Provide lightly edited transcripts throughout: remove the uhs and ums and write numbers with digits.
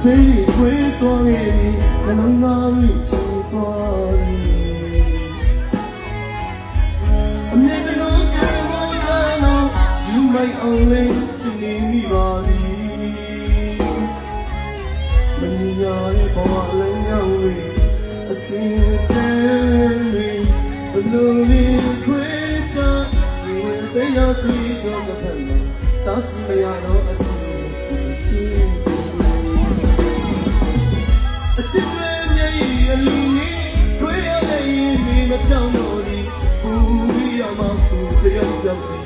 သေးခွေးသွားခဲ့ပြီနှလုံးသားကြီးချီသွားပြီအမြဲတမ်းကြောက်ဖို့ထားလို့ယူလိုက်အောင်လေးချင်နေမိပါသည်မညာရဲ့ဘဝလည်းညောင်းပြီအစင်တည်းပြီဘလို့လေးခွေးချရှင်ဝင်တရားသူကြောင့်တစ်ဖက်မှာတားစီမရတော့အချစ်ချစ်အချစ်တွေမြည်အလီခွေးရတဲ့ရင်မပြောင်းတော့ဒီဘူးရမှာဘူးတရားကြောင့်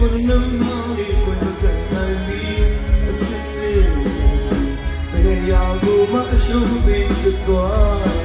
But no, no, it won't get me. It's just you. Hey, I'll go my show, be so quiet.